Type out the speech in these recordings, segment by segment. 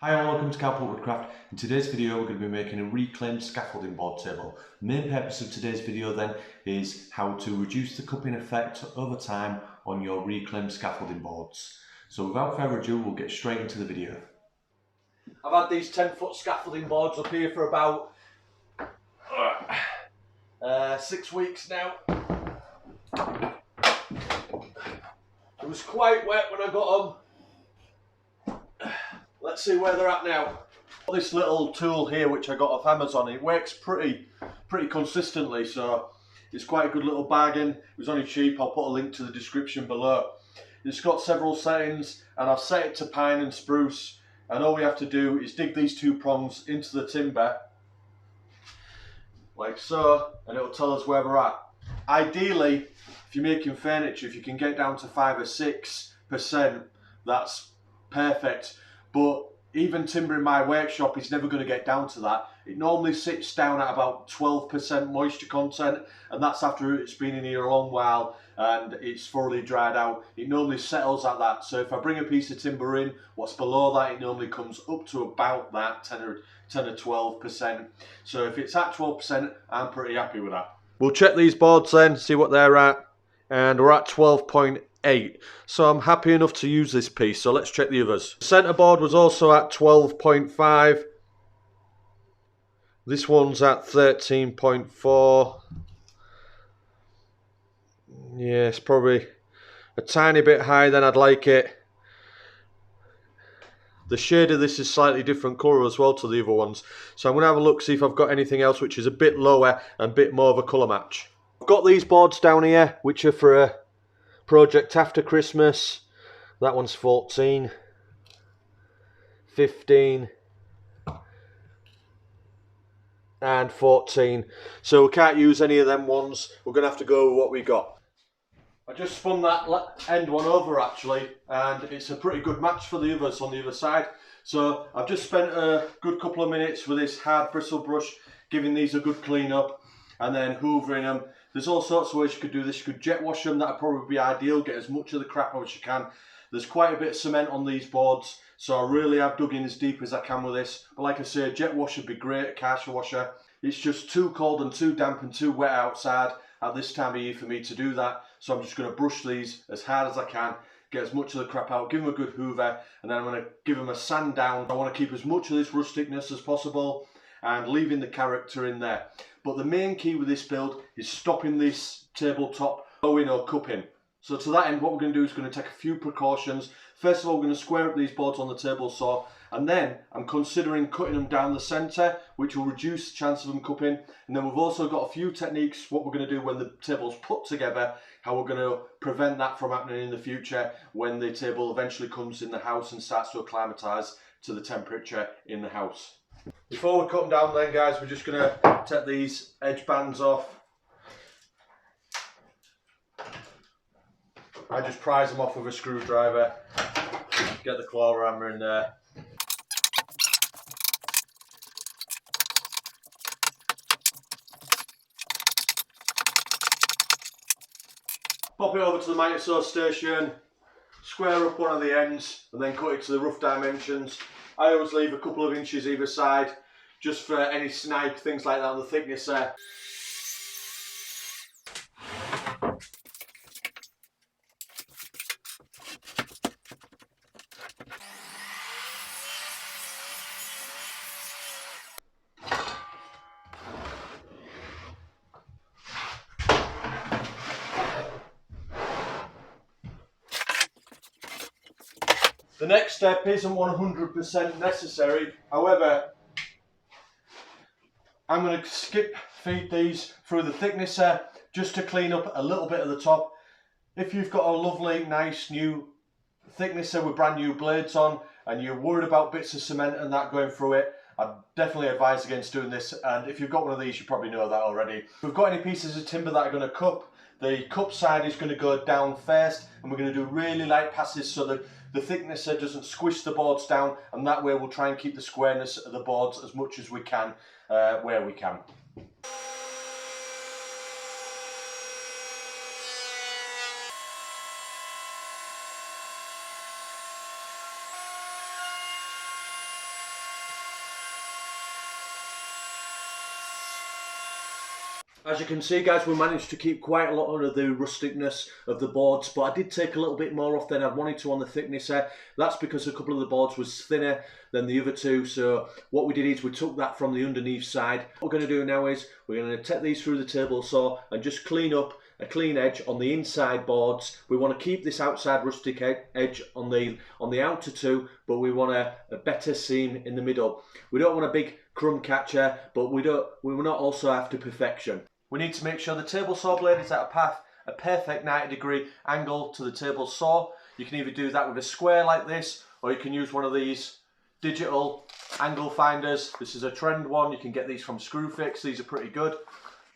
Hi and welcome to Karlpopewoodcraft. In today's video we're going to be making a reclaimed scaffolding board table. The main purpose of today's video then is how to reduce the cupping effect over time on your reclaimed scaffolding boards. So without further ado, we'll get straight into the video. I've had these 10-foot scaffolding boards up here for about 6 weeks now. It was quite wet when I got them. Let's see where they're at now. This little tool here which I got off Amazon, it works pretty consistently, so it's quite a good little bargain. It was only cheap. I'll put a link to the description below. It's got several settings and I've set it to pine and spruce, and all we have to do is dig these two prongs into the timber like so, and it'll tell us where we're at. Ideally, if you're making furniture, if you can get down to 5 or 6%, that's perfect. But even timber in my workshop is never going to get down to that. It normally sits down at about 12% moisture content, and that's after it's been in here a long while and it's thoroughly dried out. It normally settles at that. So if I bring a piece of timber in, what's below that, it normally comes up to about that 10 or 12%. So if it's at 12%, I'm pretty happy with that. We'll check these boards then, see what they're at, and we're at 12.8. So I'm happy enough to use this piece. So let's check the others. The centre board was also at 12.5. This one's at 13.4. Yeah, it's probably a tiny bit higher than I'd like it. The shade of this is slightly different colour as well to the other ones. So I'm going to have a look, see if I've got anything else which is a bit lower and a bit more of a colour match. I've got these boards down here which are for a project after Christmas. That one's 14, 15 and 14. So we can't use any of them ones. We're going to have to go with what we got. I just spun that end one over actually, and it's a pretty good match for the others on the other side. So I've just spent a good couple of minutes with this hard bristle brush, giving these a good clean up and then hoovering them. There's all sorts of ways you could do this. You could jet wash them, that'd probably be ideal, get as much of the crap out as you can. There's quite a bit of cement on these boards, so I really have dug in as deep as I can with this. But like I say, jet wash would be great, a casher washer. It's just too cold and too damp and too wet outside at this time of year for me to do that. So I'm just going to brush these as hard as I can, get as much of the crap out, give them a good hoover, and then I'm going to give them a sand down. I want to keep as much of this rusticness as possible and leaving the character in there. But the main key with this build is stopping this tabletop blowing or cupping. So to that end, what we're going to do is going to take a few precautions. First of all, we're going to square up these boards on the table saw, and then I'm considering cutting them down the centre, which will reduce the chance of them cupping. And then we've also got a few techniques, what we're going to do when the table's put together, how we're going to prevent that from happening in the future when the table eventually comes in the house and starts to acclimatise to the temperature in the house. Before we cut them down then, guys, we're just going to take these edge bands off. I just prise them off with a screwdriver, get the claw hammer in there. Pop it over to the micro station, square up one of the ends and then cut it to the rough dimensions. I always leave a couple of inches either side just for any snag, things like that on the thickness there. The next step isn't 100% necessary, however, I'm going to skip feed these through the thicknesser just to clean up a little bit of the top. If you've got a lovely, nice new thicknesser with brand new blades on and you're worried about bits of cement and that going through it, I'd definitely advise against doing this, and if you've got one of these you probably know that already. If we've got any pieces of timber that are going to cup, the cup side is going to go down first and we're going to do really light passes so that the thicknesser doesn't squish the boards down, and that way we'll try and keep the squareness of the boards as much as we can where we can. As you can see, guys, we managed to keep quite a lot of the rusticness of the boards, but I did take a little bit more off than I wanted to on the thickness there. That's because a couple of the boards was thinner than the other two, so what we did is we took that from the underneath side. What we're going to do now is we're going to take these through the table saw and just clean up a clean edge on the inside boards. We want to keep this outside rustic edge on the outer two, but we want a better seam in the middle. We don't want a big crumb catcher, but we will not also after perfection. We need to make sure the table saw blade is at a perfect 90-degree angle to the table saw. You can either do that with a square like this, or you can use one of these digital angle finders. This is a trend one. You can get these from Screwfix. These are pretty good.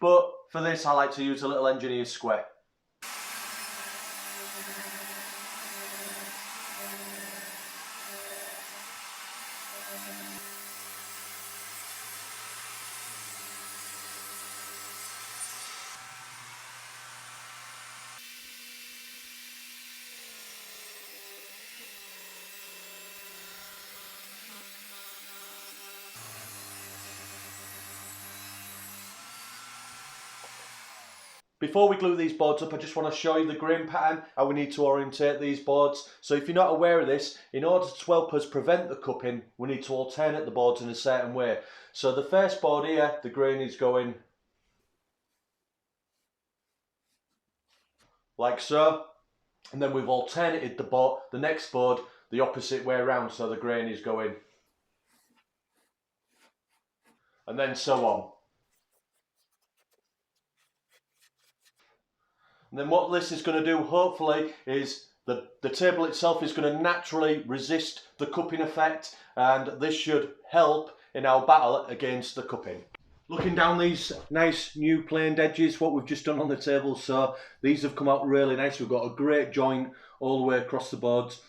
But for this, I like to use a little engineer's square. Before we glue these boards up, I just want to show you the grain pattern, how we need to orientate these boards. So if you're not aware of this, in order to help us prevent the cupping, we need to alternate the boards in a certain way. So the first board here, the grain is going like so, and then we've alternated the next board the opposite way around, so the grain is going, and then so on. And then what this is going to do, hopefully, is the table itself is going to naturally resist the cupping effect, and this should help in our battle against the cupping. Looking down these nice new planed edges, what we've just done on the table, so these have come out really nice. We've got a great joint all the way across the boards.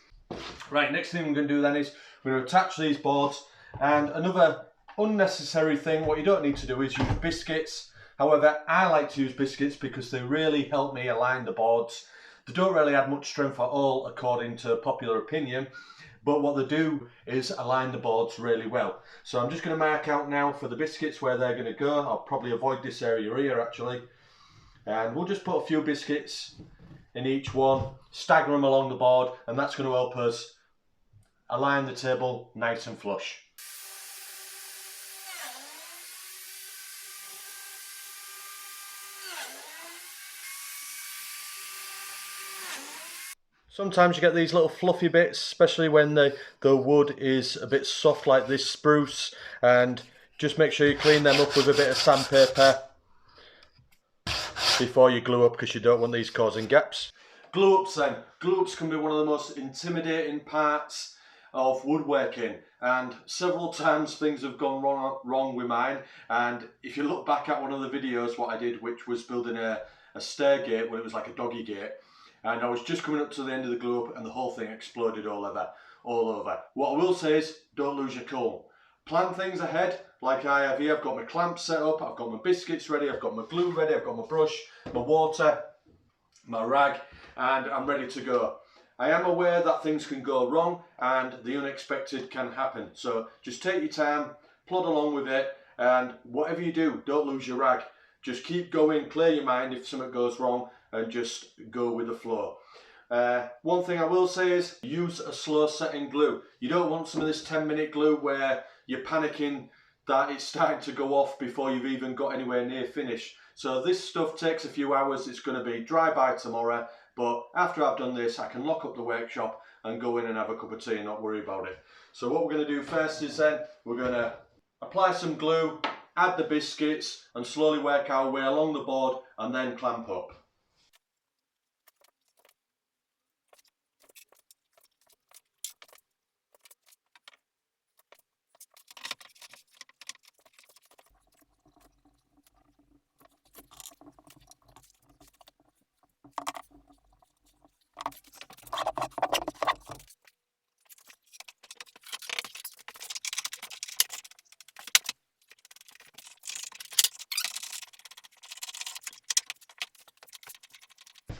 Right, next thing we're going to do then is we're going to attach these boards, and another unnecessary thing, what you don't need to do is use biscuits. However, I like to use biscuits because they really help me align the boards. They don't really add much strength at all according to popular opinion, but what they do is align the boards really well. So I'm just going to mark out now for the biscuits where they're going to go. I'll probably avoid this area here actually. And we'll just put a few biscuits in each one, stagger them along the board, and that's going to help us align the table nice and flush. Sometimes you get these little fluffy bits, especially when the wood is a bit soft like this spruce, and just make sure you clean them up with a bit of sandpaper before you glue up, because you don't want these causing gaps. Glue ups then. Glue ups can be one of the most intimidating parts of woodworking, and several times things have gone wrong with mine. And if you look back at one of the videos what I did, which was building a stair gate where it was like a doggy gate, and I was just coming up to the end of the glue up and the whole thing exploded all over. What I will say is, don't lose your cool. Plan things ahead, like I have here. I've got my clamps set up, I've got my biscuits ready, I've got my glue ready, I've got my brush, my water, my rag, and I'm ready to go. I am aware that things can go wrong and the unexpected can happen. So just take your time, plod along with it, and whatever you do, don't lose your rag. Just keep going, clear your mind if something goes wrong, and just go with the flow. One thing I will say is use a slow setting glue. You don't want some of this 10-minute glue where you're panicking that it's starting to go off before you've even got anywhere near finish. So this stuff takes a few hours. It's going to be dry by tomorrow, but after I've done this I can lock up the workshop and go in and have a cup of tea and not worry about it. So what we're going to do first is then we're going to apply some glue, add the biscuits, and slowly work our way along the board and then clamp up.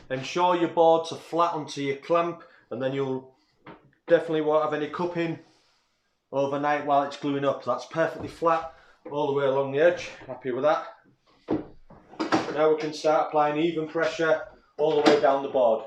Ensure your boards are flat onto your clamp, and then you'll definitely won't have any cupping overnight while it's gluing up. That's perfectly flat all the way along the edge. Happy with that. Now we can start applying even pressure all the way down the board.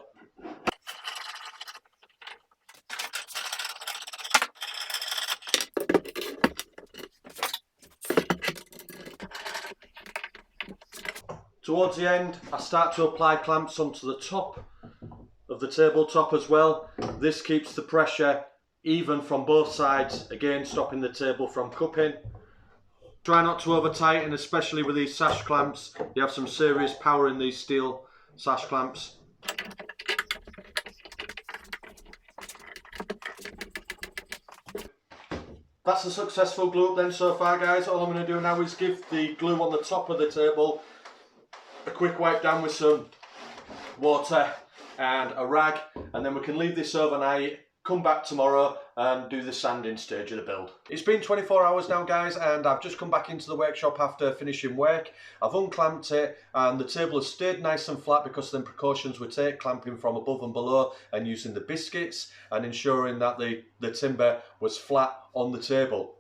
Towards the end, I start to apply clamps onto the top of the tabletop as well. This keeps the pressure even from both sides, again stopping the table from cupping. Try not to over tighten, especially with these sash clamps. You have some serious power in these steel sash clamps. That's a successful glue up then so far, guys. All I'm going to do now is give the glue on the top of the table a quick wipe down with some water and a rag, and then we can leave this overnight, come back tomorrow and do the sanding stage of the build. It's been 24 hours now, guys, and I've just come back into the workshop after finishing work. I've unclamped it and the table has stayed nice and flat because of the precautions we take, clamping from above and below and using the biscuits and ensuring that the timber was flat on the table.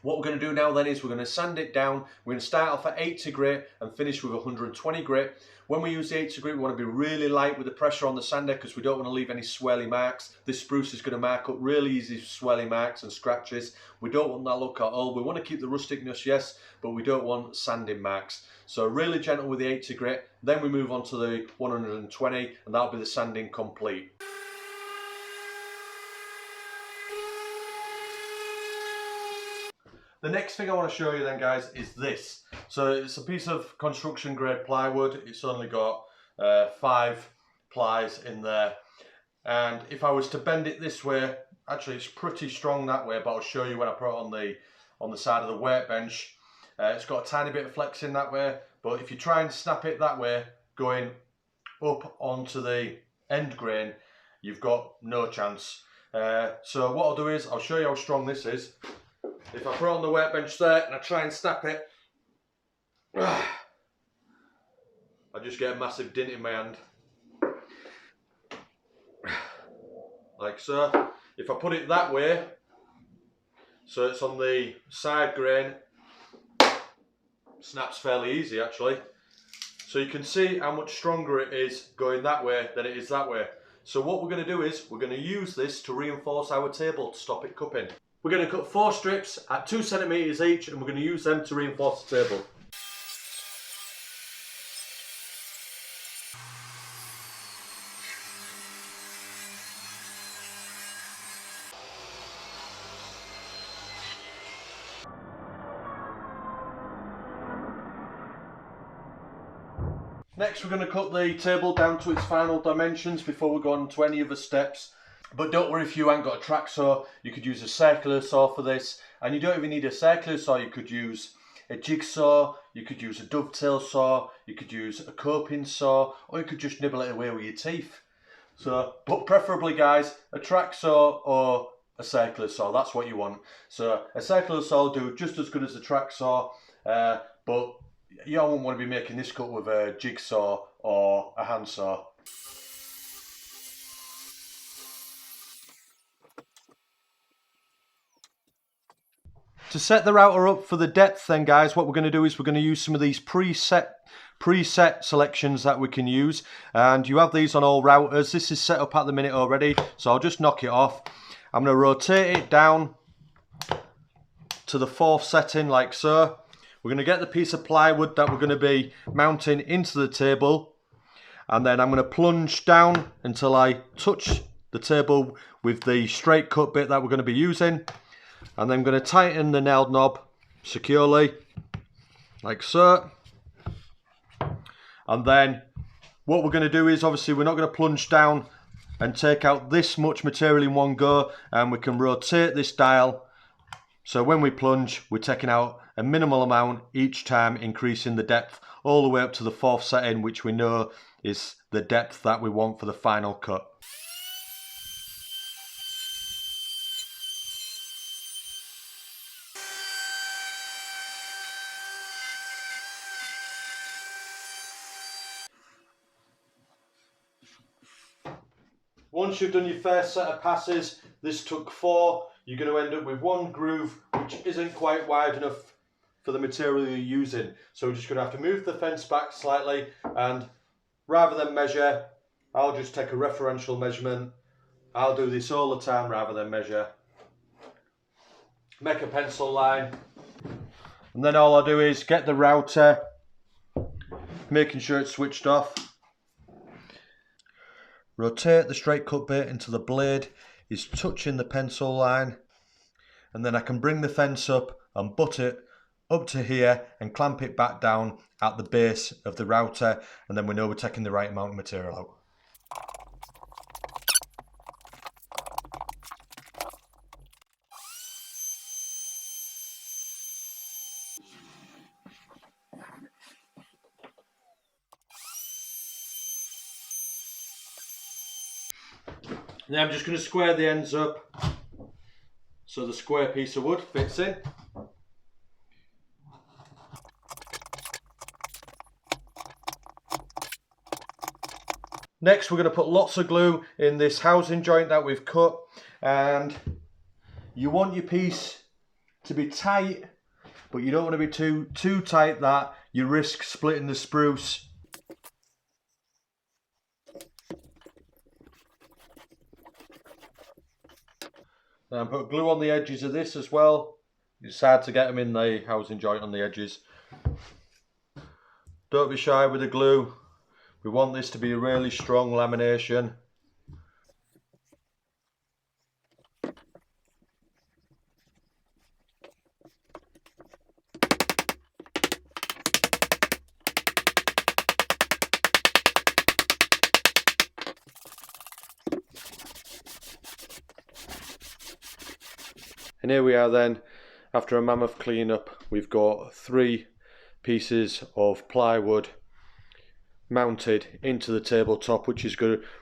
What we're going to do now then is we're going to sand it down. We're going to start off at 80 grit and finish with 120 grit. When we use the 80 grit, we want to be really light with the pressure on the sander because we don't want to leave any swelly marks. This spruce is going to mark up really easy swelly marks and scratches. We don't want that look at all. We want to keep the rusticness, yes, but we don't want sanding marks. So really gentle with the 80 grit. Then we move on to the 120 and that'll be the sanding complete. The next thing I want to show you then, guys, is this. So it's a piece of construction grade plywood. It's only got 5 plies in there. And if I was to bend it this way, actually it's pretty strong that way, but I'll show you when I put it on the side of the workbench. It's got a tiny bit of flex in that way, but if you try and snap it that way, going up onto the end grain, you've got no chance. So what I'll do is, I'll show you how strong this is. If I put it on the workbench there and I try and snap it, I just get a massive dint in my hand. Like so. If I put it that way, so it's on the side grain, snaps fairly easy actually. So you can see how much stronger it is going that way than it is that way. So what we're going to do is, we're going to use this to reinforce our table to stop it cupping. We're going to cut 4 strips at 2 centimetres each and we're going to use them to reinforce the table. Next we're going to cut the table down to its final dimensions before we go on to any other steps. But don't worry if you ain't got a track saw, you could use a circular saw for this. And you don't even need a circular saw, you could use a jigsaw, you could use a dovetail saw, you could use a coping saw, or you could just nibble it away with your teeth. So, but preferably guys, a track saw or a circular saw, that's what you want. So a circular saw will do just as good as a track saw, but you don't want to be making this cut with a jigsaw or a handsaw. To set the router up for the depth then guys, what we're going to do is we're going to use some of these preset selections that we can use, and you have these on all routers. This is set up at the minute already, so I'll just knock it off. I'm going to rotate it down to the 4th setting like so. We're going to get the piece of plywood that we're going to be mounting into the table, and then I'm going to plunge down until I touch the table with the straight cut bit that we're going to be using. And then I'm going to tighten the nail knob securely, like so. And then what we're going to do is, obviously we're not going to plunge down and take out this much material in one go, and we can rotate this dial. So when we plunge, we're taking out a minimal amount each time, increasing the depth all the way up to the 4th setting, which we know is the depth that we want for the final cut. Once you've done your first set of passes, this took 4, you're going to end up with one groove which isn't quite wide enough for the material you're using. So we're just going to have to move the fence back slightly, and rather than measure, I'll just take a referential measurement. I'll do this all the time rather than measure. Make a pencil line, and then all I do is get the router, making sure it's switched off. Rotate the straight cut bit until the blade is touching the pencil line, and then I can bring the fence up and butt it up to here and clamp it back down at the base of the router, and then we know we're taking the right amount of material out. Now I'm just going to square the ends up so the square piece of wood fits in. Next we're going to put lots of glue in this housing joint that we've cut, and you want your piece to be tight, but you don't want to be too tight that you risk splitting the spruce. And put glue on the edges of this as well. It's hard to get them in the housing joint on the edges. Don't be shy with the glue. We want this to be a really strong lamination. And here we are then, after a mammoth cleanup. We've got 3 pieces of plywood mounted into the tabletop, which is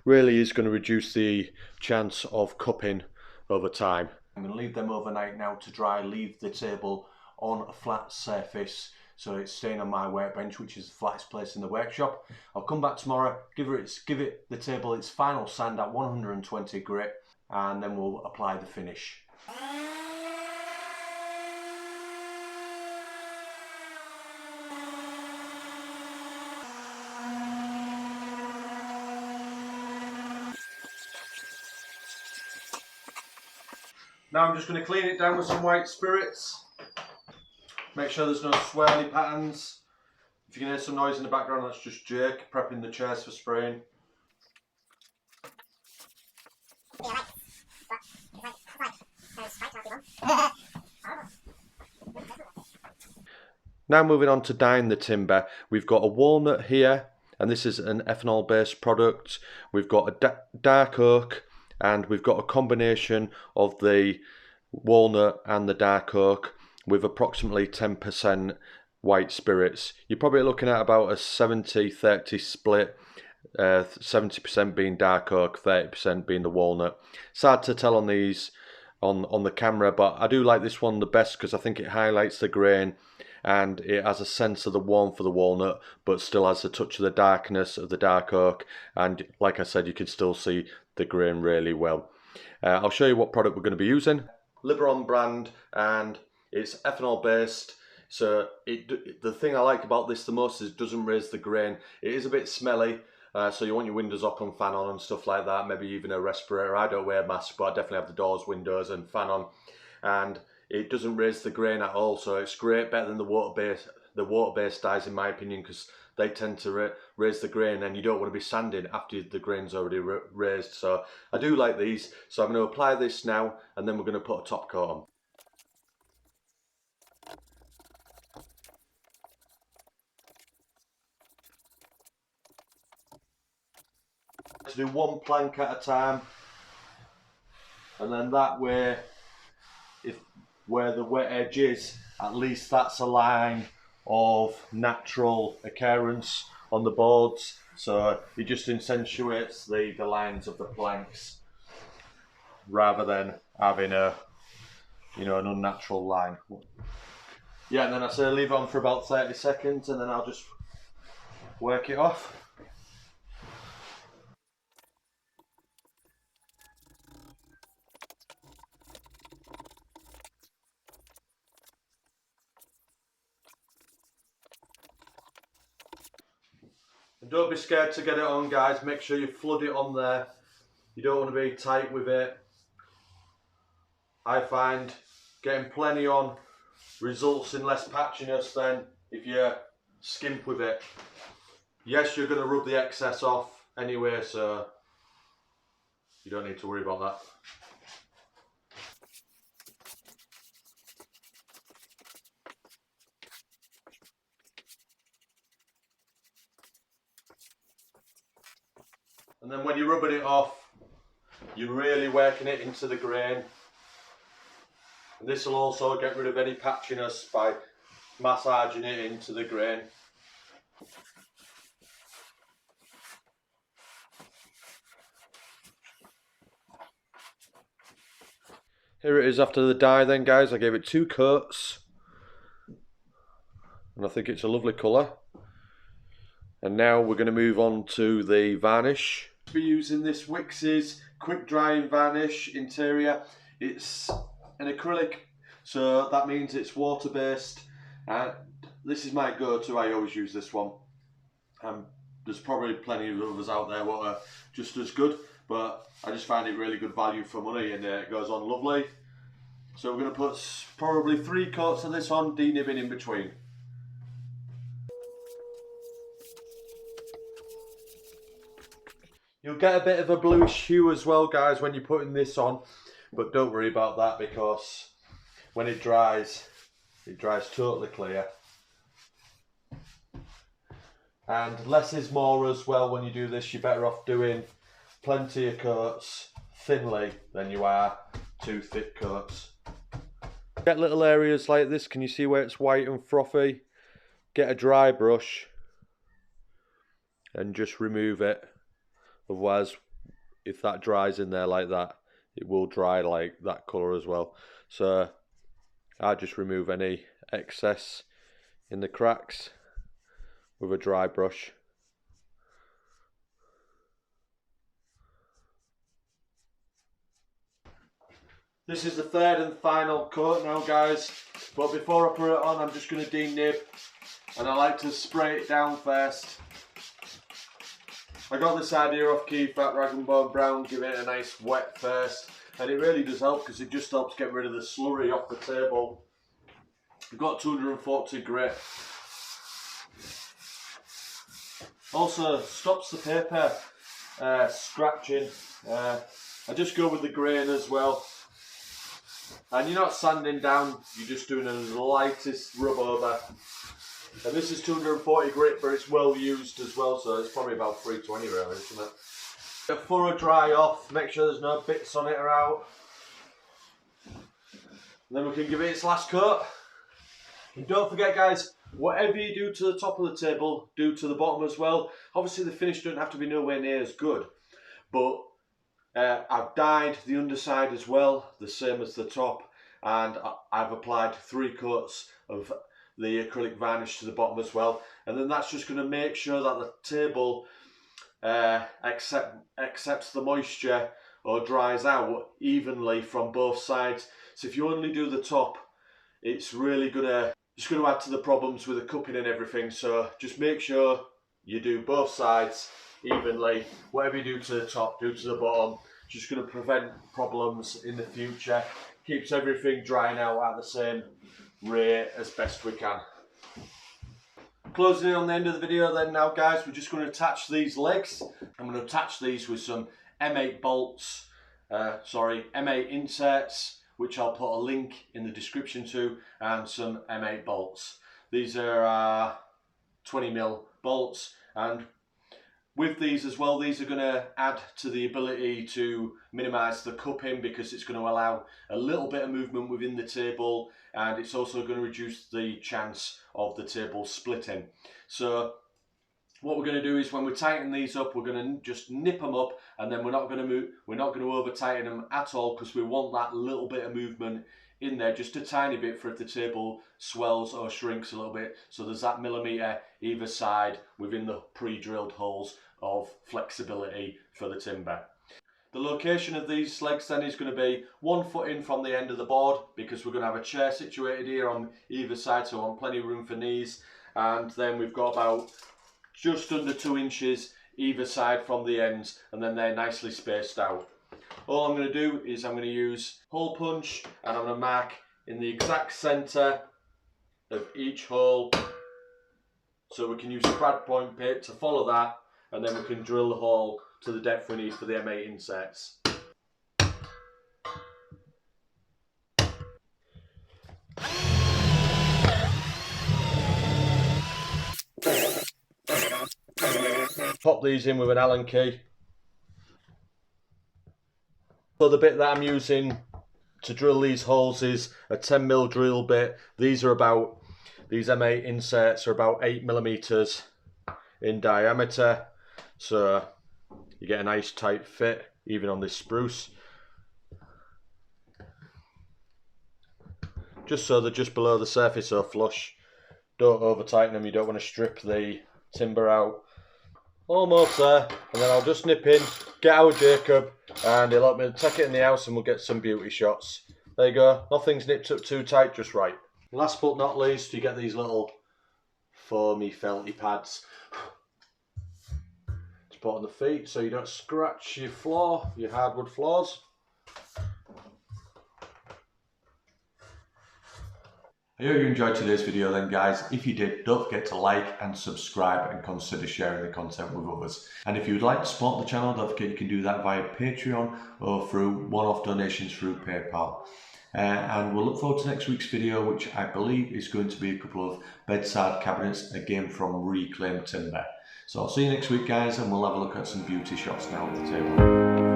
really is going to reduce the chance of cupping over time. I'm going to leave them overnight now to dry, leave the table on a flat surface so it's staying on my workbench, which is the flattest place in the workshop. I'll come back tomorrow, give the table its final sand at 120 grit, and then we'll apply the finish. Now I'm just going to clean it down with some white spirits. Make sure there's no swirly patterns. If you can hear some noise in the background, that's just Jake prepping the chairs for spraying. Now moving on to dyeing the timber. We've got a walnut here, and this is an ethanol based product. We've got a dark oak, and we've got a combination of the walnut and the dark oak with approximately 10% white spirits. You're probably looking at about a 70-30 split, 70% being dark oak, 30% being the walnut. It's hard to tell on these on the camera, but I do like this one the best because I think it highlights the grain and it has a sense of the warmth of the walnut, but still has a touch of the darkness of the dark oak, and like I said, you can still see the grain really well. I'll show you what product we're going to be using. Liberon brand, and it's ethanol based. So the thing I like about this the most is it doesn't raise the grain. It is a bit smelly, so you want your windows up and fan on and stuff like that, maybe even a respirator. I don't wear a mask, but I definitely have the doors, windows and fan on, and it doesn't raise the grain at all, so it's great, better than the water-based dyes in my opinion, because they tend to raise the grain and you don't want to be sanding after the grain's already raised. So I do like these, so I'm going to apply this now and then we're going to put a top coat on. To do one plank at a time, and then that way, where the wet edge is, at least that's a line of natural occurrence on the boards, so it just accentuates the lines of the planks rather than having an unnatural line. Yeah, and then I say leave it on for about 30 seconds and then I'll just work it off. Don't be scared to get it on, guys. Make sure you flood it on there. You don't want to be tight with it. I find getting plenty on results in less patchiness than if you skimp with it. Yes, you're going to rub the excess off anyway, so you don't need to worry about that. And then when you're rubbing it off, you're really working it into the grain. And this will also get rid of any patchiness by massaging it into the grain. Here it is after the dye then, guys. I gave it 2 coats. And I think it's a lovely colour. And now we're going to move on to the varnish. We're using this Wix's quick drying varnish interior. It's an acrylic, so that means it's water based. And this is my go-to. I always use this one. There's probably plenty of others out there what are just as good, but I just find it really good value for money, and it goes on lovely. So we're going to put probably 3 coats of this on, denibbing in between. You'll get a bit of a bluish hue as well, guys, when you're putting this on, but don't worry about that because when it dries totally clear. And less is more as well. When you do this, you're better off doing plenty of coats thinly than you are 2 thick coats. Get little areas like this. Can you see where it's white and frothy? Get a dry brush and just remove it. Otherwise, if that dries in there like that, it will dry like that colour as well. So I just remove any excess in the cracks with a dry brush. This is the 3rd and final coat now, guys, but before I put it on, I'm just going to denib, and I like to spray it down first. I got this idea off Keith at Rag and Bone Brown, give it a nice wet first, and it really does help because it just helps get rid of the slurry off the table. I've got 240 grit. Also stops the paper scratching. I just go with the grain as well. And you're not sanding down, you're just doing the lightest rub over. And this is 240 grit, but it's well used as well, so it's probably about 320 really, isn't it? A thorough dry off, make sure there's no bits on it or out. And then we can give it its last coat. And don't forget, guys, whatever you do to the top of the table, do to the bottom as well. Obviously the finish doesn't have to be nowhere near as good, but I've dyed the underside as well, the same as the top, and I've applied 3 coats of the acrylic varnish to the bottom as well, and then that's just going to make sure that the table accepts the moisture or dries out evenly from both sides. So if you only do the top, it's really going to add to the problems with the cupping and everything. So just make sure you do both sides evenly. Whatever you do to the top, do to the bottom. Just going to prevent problems in the future. Keeps everything drying out at the same rate as best we can. Closing in on the end of the video then now, guys, we're just going to attach these legs. I'm going to attach these with some M8 bolts, M8 inserts, which I'll put a link in the description to, and some M8 bolts. These are 20mm bolts, and with these as well, these are going to add to the ability to minimise the cupping because it's going to allow a little bit of movement within the table, and it's also going to reduce the chance of the table splitting. So what we're going to do is when we tighten these up, we're going to just nip them up, and then we're not going to over tighten them at all because we want that little bit of movement in there, just a tiny bit, for if the table swells or shrinks a little bit, so there's that millimetre either side within the pre-drilled holes of flexibility for the timber. The location of these legs then is going to be 1 foot in from the end of the board, because we're going to have a chair situated here on either side, so I want plenty of room for knees. And then we've got about just under 2 inches either side from the ends, and then they're nicely spaced out. All I'm going to do is I'm going to use hole punch, and I'm going to mark in the exact centre of each hole, so we can use a brad point bit to follow that, and then we can drill the hole to the depth we need for the M8 inserts. Pop these in with an Allen key. So the bit that I'm using to drill these holes is a 10mm drill bit. These M8 inserts are about 8mm in diameter, so you get a nice tight fit even on this spruce. Just so they're just below the surface, so flush. Don't over tighten them, you don't want to strip the timber out. Almost there, and then I'll just nip in, get our Jacob, and he'll help me take it in the house and we'll get some beauty shots. There you go, nothing's nipped up too tight, just right. Last but not least, you get these little foamy felty pads to put on the feet so you don't scratch your floor, your hardwood floors. I hope you enjoyed today's video then, guys. If you did, don't forget to like and subscribe and consider sharing the content with others. And if you would like to support the channel, don't forget you can do that via Patreon or through one-off donations through PayPal. And we'll look forward to next week's video, which I believe is going to be a couple of bedside cabinets, again from reclaimed timber. So I'll see you next week, guys, and we'll have a look at some beauty shots now on the table.